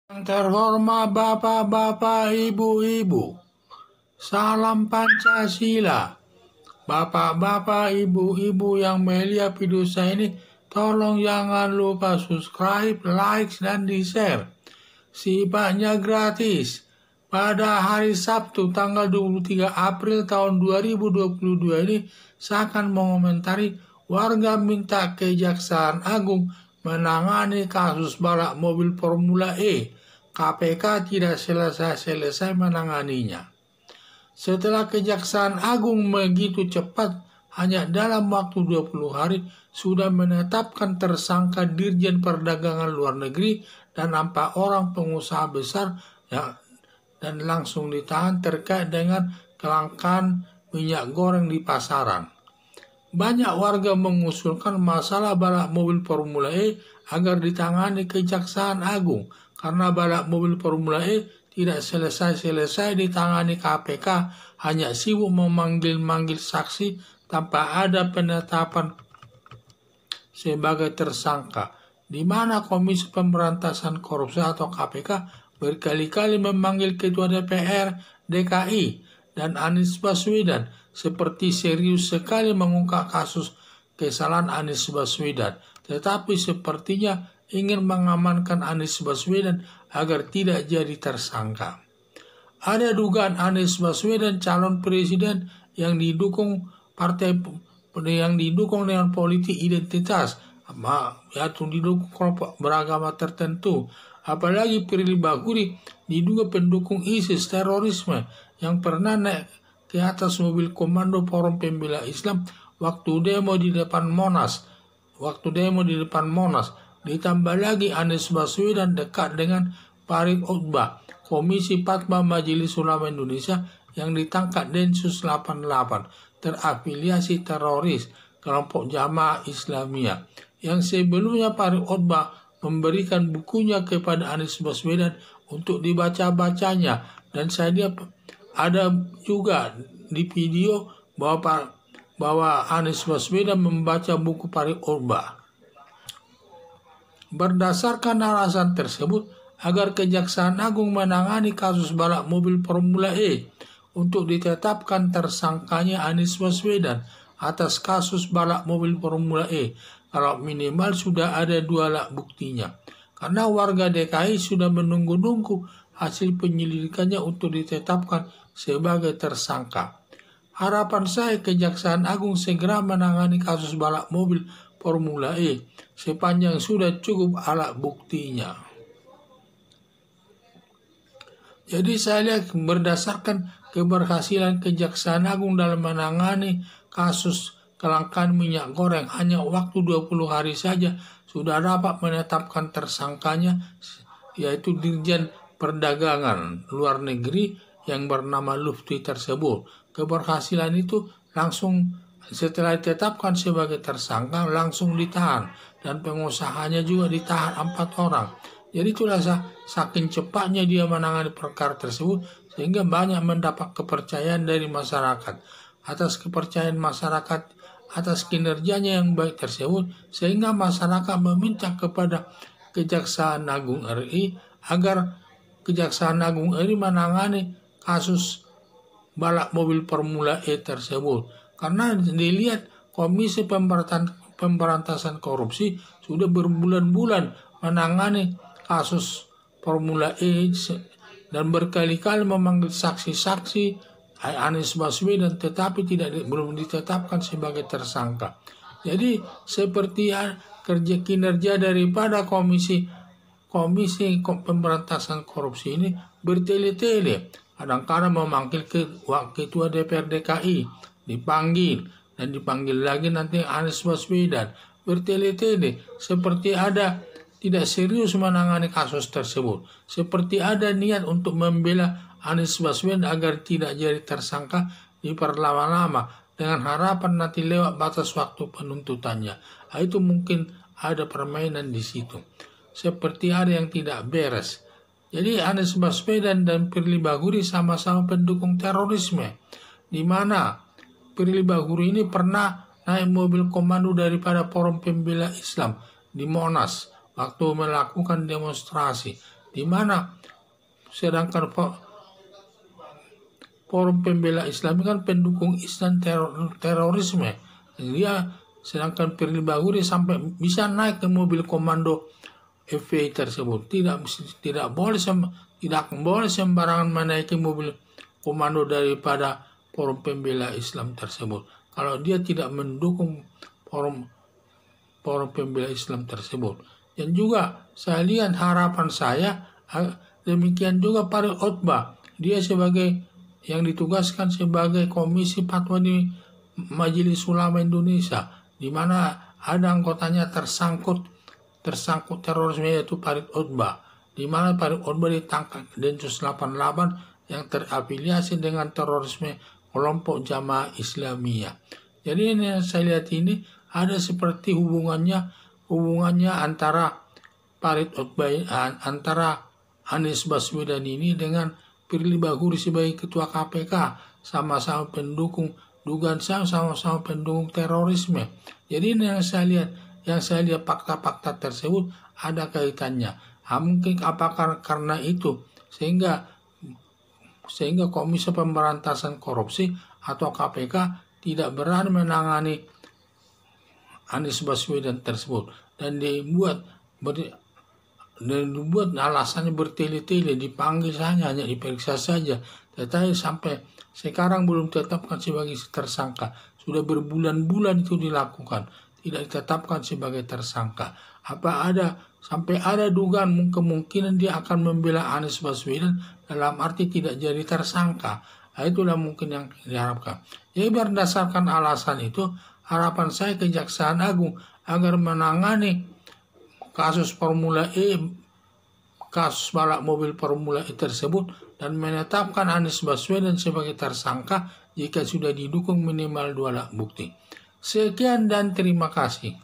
Yang terhormat Bapak-Bapak, Ibu-Ibu, salam Pancasila. Bapak-Bapak, Ibu-Ibu yang melihat video saya ini, tolong jangan lupa subscribe, like, dan di-share. Sifatnya gratis. Pada hari Sabtu tanggal 23 April tahun 2022 ini, saya akan mengomentari warga minta Kejaksaan Agung menangani kasus balap mobil Formula E. KPK tidak selesai-selesai menanganinya. Setelah Kejaksaan Agung begitu cepat, hanya dalam waktu 20 hari, sudah menetapkan tersangka Dirjen Perdagangan Luar Negeri dan 4 orang pengusaha besar dan langsung ditahan terkait dengan kelangkaan minyak goreng di pasaran. Banyak warga mengusulkan masalah balap mobil Formula E agar ditangani Kejaksaan Agung, karena balap mobil Formula E tidak selesai-selesai ditangani KPK, hanya sibuk memanggil-manggil saksi tanpa ada penetapan sebagai tersangka, di mana Komisi Pemberantasan Korupsi atau KPK berkali-kali memanggil Ketua DPR DKI dan Anies Baswedan seperti serius sekali mengungkap kasus kesalahan Anies Baswedan, tetapi sepertinya ingin mengamankan Anies Baswedan agar tidak jadi tersangka. Ada dugaan Anies Baswedan calon presiden yang didukung dengan politik identitas, yaitu didukung kelompok beragama tertentu. Apalagi Firly Bahuri diduga pendukung ISIS terorisme yang pernah naik ke atas mobil komando Forum Pembela Islam waktu demo di depan Monas. Ditambah lagi Anies Baswedan dekat dengan Farid Ogbah, Komisi Fatwa Majelis Ulama Indonesia yang ditangkap Densus 88, terafiliasi teroris kelompok Jamaah Islamiyah, yang sebelumnya Farid Ogbah memberikan bukunya kepada Anies Baswedan untuk dibaca-bacanya, dan saya ada juga di video bahwa Anies Baswedan membaca buku Farid Ogbah. Berdasarkan alasan tersebut, agar Kejaksaan Agung menangani kasus balap mobil Formula E untuk ditetapkan tersangkanya Anies Baswedan atas kasus balap mobil Formula E, kalau minimal sudah ada 2 alat buktinya. Karena warga DKI sudah menunggu-nunggu hasil penyelidikannya untuk ditetapkan sebagai tersangka. Harapan saya Kejaksaan Agung segera menangani kasus balap mobil Formula E sepanjang sudah cukup alat buktinya. Jadi saya lihat berdasarkan keberhasilan Kejaksaan Agung dalam menangani kasus kelangkaan minyak goreng, hanya waktu 20 hari saja sudah dapat menetapkan tersangkanya, yaitu Dirjen Perdagangan Luar Negeri yang bernama Lutfi tersebut. Keberhasilan itu langsung setelah ditetapkan sebagai tersangka langsung ditahan, dan pengusahanya juga ditahan 4 orang. Jadi itulah saking cepatnya dia menangani perkara tersebut, sehingga banyak mendapat kepercayaan dari masyarakat. Atas kepercayaan masyarakat atas kinerjanya yang baik tersebut, sehingga masyarakat meminta kepada Kejaksaan Agung RI agar Kejaksaan Agung RI menangani kasus balap mobil Formula E tersebut. Karena dilihat Komisi Pemberantasan Korupsi sudah berbulan-bulan menangani kasus Formula E dan berkali-kali memanggil saksi-saksi Anies Baswedan, tetapi belum ditetapkan sebagai tersangka. Jadi seperti kerja kinerja daripada Komisi Pemberantasan Korupsi ini bertele-tele. Kadang-kadang memanggil Ketua DPR DKI, dipanggil lagi nanti Anies Baswedan, bertele-tele, seperti ada tidak serius menangani kasus tersebut, seperti ada niat untuk membela Anies Baswedan agar tidak jadi tersangka diperlama-lama dengan harapan nanti lewat batas waktu penuntutannya. Itu mungkin ada permainan di situ, seperti ada yang tidak beres. Jadi Anies Baswedan dan Firly Bahuri sama-sama pendukung terorisme, di mana Firly Bahuri ini pernah naik mobil komando daripada Forum Pembela Islam di Monas waktu melakukan demonstrasi, di mana sedangkan Forum Pembela Islam kan pendukung Islam terorisme. Dia sedangkan Firly Bahuri sampai bisa naik ke mobil komando FPI tersebut. Tidak boleh sembarangan menaiki mobil komando daripada Forum Pembela Islam tersebut. Kalau dia tidak mendukung Forum Pembela Islam tersebut. Dan juga saya lihat harapan saya demikian juga Farid Othbah. Dia sebagai yang ditugaskan sebagai Komisi Fatwa di Majelis Ulama Indonesia, di mana ada anggotanya tersangkut terorisme, yaitu Farid Othbah, di mana Farid Othbah ditangkap Densus 88 yang terafiliasi dengan terorisme kelompok Jamaah Islamiyah. Jadi ini yang saya lihat ini ada seperti hubungannya antara Farid Othbah, antara Anies Baswedan ini dengan Firly Bahuri sebagai ketua KPK, sama-sama pendukung sama-sama pendukung terorisme. Jadi ini yang saya lihat fakta-fakta tersebut ada kaitannya. Mungkin apakah karena itu sehingga Komisi Pemberantasan Korupsi atau KPK tidak berani menangani Anies Baswedan tersebut dan dibuat alasannya bertele-tele, dipanggil saja, hanya diperiksa saja, tetapi sampai sekarang belum ditetapkan sebagai tersangka. Sudah berbulan-bulan itu dilakukan, tidak ditetapkan sebagai tersangka. Sampai ada dugaan kemungkinan dia akan membela Anies Baswedan dalam arti tidak jadi tersangka. Nah, itulah mungkin yang diharapkan. Jadi berdasarkan alasan itu, harapan saya Kejaksaan Agung agar menangani kasus kasus balap mobil Formula E tersebut dan menetapkan Anies Baswedan sebagai tersangka jika sudah didukung minimal 2 alat bukti. Sekian dan terima kasih.